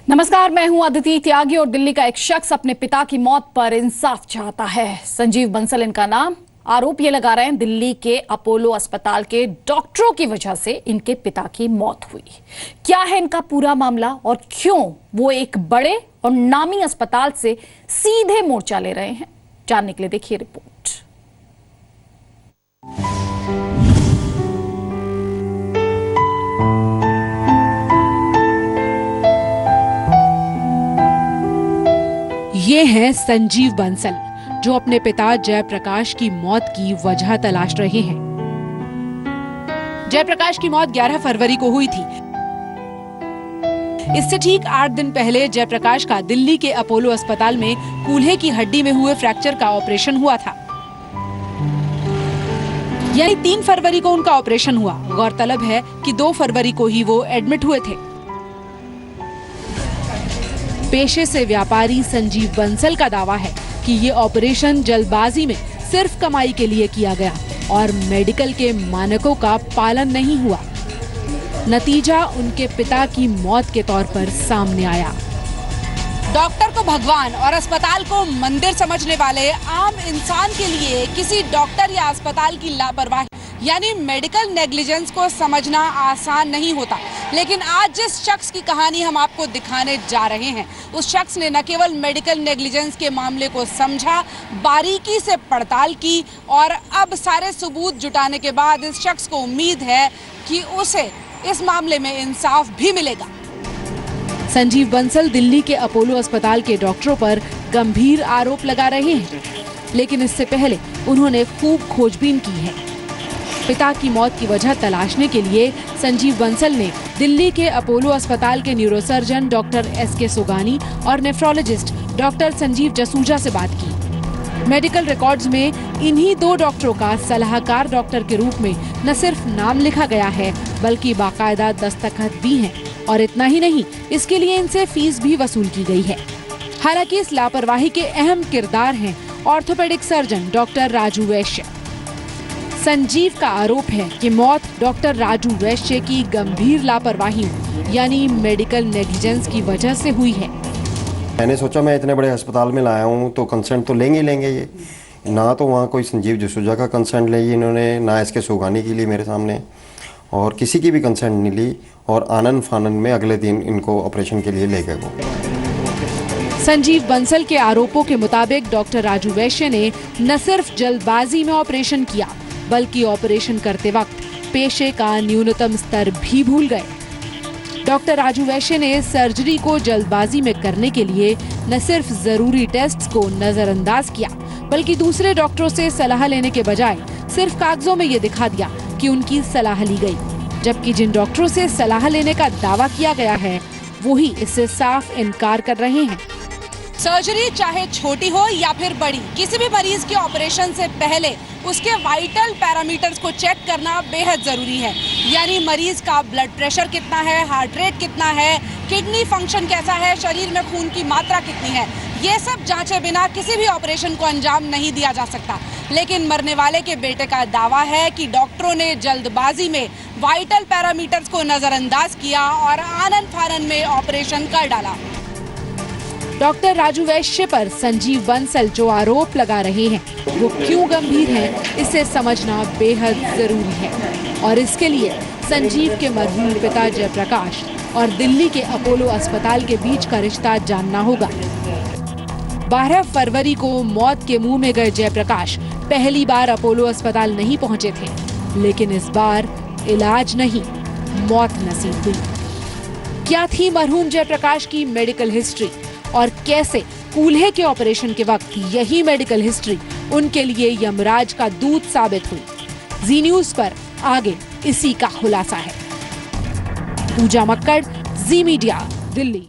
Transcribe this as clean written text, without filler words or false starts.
नमस्कार, मैं हूं अदिति त्यागी और दिल्ली का एक शख्स अपने पिता की मौत पर इंसाफ चाहता है। संजीव बंसल इनका नाम। आरोप ये लगा रहे हैं दिल्ली के अपोलो अस्पताल के डॉक्टरों की वजह से इनके पिता की मौत हुई। क्या है इनका पूरा मामला और क्यों वो एक बड़े और नामी अस्पताल से सीधे मोर्चा ले रहे हैं, जानने के लिए देखिए रिपोर्ट। ये हैं संजीव बंसल, जो अपने पिता जयप्रकाश की मौत की वजह तलाश रहे हैं। जयप्रकाश की मौत 11 फरवरी को हुई थी। इससे ठीक 8 दिन पहले जयप्रकाश का दिल्ली के अपोलो अस्पताल में कूल्हे की हड्डी में हुए फ्रैक्चर का ऑपरेशन हुआ था। यानी 3 फरवरी को उनका ऑपरेशन हुआ। गौरतलब है कि 2 फरवरी को ही वो एडमिट हुए थे। पेशे से व्यापारी संजीव बंसल का दावा है कि ये ऑपरेशन जल्दबाजी में सिर्फ कमाई के लिए किया गया और मेडिकल के मानकों का पालन नहीं हुआ। नतीजा उनके पिता की मौत के तौर पर सामने आया। डॉक्टर को भगवान और अस्पताल को मंदिर समझने वाले आम इंसान के लिए किसी डॉक्टर या अस्पताल की लापरवाही यानी मेडिकल नेग्लिजेंस को समझना आसान नहीं होता। लेकिन आज जिस शख्स की कहानी हम आपको दिखाने जा रहे हैं, उस शख्स ने न केवल मेडिकल नेग्लिजेंस के मामले को समझा, बारीकी से पड़ताल की और अब सारे सबूत जुटाने के बाद इस शख्स को उम्मीद है कि उसे इस मामले में इंसाफ भी मिलेगा। संजीव बंसल दिल्ली के अपोलो अस्पताल के डॉक्टरों पर गंभीर आरोप लगा रहे हैं, लेकिन इससे पहले उन्होंने खूब खोजबीन की है। पिता की मौत की वजह तलाशने के लिए संजीव बंसल ने दिल्ली के अपोलो अस्पताल के न्यूरोसर्जन डॉक्टर एस.के. सोगानी और नेफ्रोलॉजिस्ट डॉक्टर संजीव जसूजा से बात की। मेडिकल रिकॉर्ड्स में इन्हीं 2 डॉक्टरों का सलाहकार डॉक्टर के रूप में न सिर्फ नाम लिखा गया है, बल्कि बाकायदा दस्तखत भी हैं। और इतना ही नहीं, इसके लिए इनसे फीस भी वसूल की गई है। हालांकि इस लापरवाही के अहम किरदार हैं ऑर्थोपेडिक सर्जन डॉक्टर राजू वैश्य। संजीव का आरोप है कि मौत डॉक्टर राजू वैश्य की गंभीर लापरवाही यानी मेडिकल नेग्लिजेंस की वजह से हुई है। मैंने सोचा मैं इतने बड़े अस्पताल में लाया हूँ तो कंसेंट तो लेंगे ही लेंगे। ये ना तो वहाँ कोई संजीव जसूजा का कंसेंट ली इन्होंने, ना एस.के. सोगानी की ली मेरे सामने, और किसी की भी कंसेंट नहीं ली। और आनन फानन में अगले दिन इनको ऑपरेशन के लिए ले गए वो। संजीव बंसल के आरोपों के मुताबिक डॉक्टर राजू वैश्य ने न सिर्फ जल्दबाजी में ऑपरेशन किया, बल्कि ऑपरेशन करते वक्त पेशे का न्यूनतम स्तर भी भूल गए। डॉक्टर राजू वैश्य ने सर्जरी को जल्दबाजी में करने के लिए न सिर्फ जरूरी टेस्ट्स को नजरअंदाज किया, बल्कि दूसरे डॉक्टरों से सलाह लेने के बजाय सिर्फ कागजों में ये दिखा दिया कि उनकी सलाह ली गई, जबकि जिन डॉक्टरों से सलाह लेने का दावा किया गया है वो ही इससे साफ इनकार कर रहे हैं। सर्जरी चाहे छोटी हो या फिर बड़ी, किसी भी मरीज के ऑपरेशन से पहले उसके वाइटल पैरामीटर्स को चेक करना बेहद जरूरी है। यानी मरीज का ब्लड प्रेशर कितना है, हार्ट रेट कितना है, किडनी फंक्शन कैसा है, शरीर में खून की मात्रा कितनी है, ये सब जांचे बिना किसी भी ऑपरेशन को अंजाम नहीं दिया जा सकता। लेकिन मरने वाले के बेटे का दावा है कि डॉक्टरों ने जल्दबाजी में वाइटल पैरामीटर्स को नजरअंदाज किया और आनन फानन में ऑपरेशन कर डाला। डॉक्टर राजू वैश्य पर संजीव बंसल जो आरोप लगा रहे हैं वो क्यों गंभीर हैं, इसे समझना बेहद जरूरी है। और इसके लिए संजीव के मरहूम पिता जयप्रकाश और दिल्ली के अपोलो अस्पताल के बीच का रिश्ता जानना होगा। 12 फरवरी को मौत के मुंह में गए जयप्रकाश पहली बार अपोलो अस्पताल नहीं पहुंचे थे, लेकिन इस बार इलाज नहीं, मौत नसीब हुई। क्या थी मरहूम जयप्रकाश की मेडिकल हिस्ट्री और कैसे कूल्हे के ऑपरेशन के वक्त यही मेडिकल हिस्ट्री उनके लिए यमराज का दूत साबित हुई? जी न्यूज पर आगे इसी का खुलासा है। पूजा मक्कड़, जी मीडिया, दिल्ली।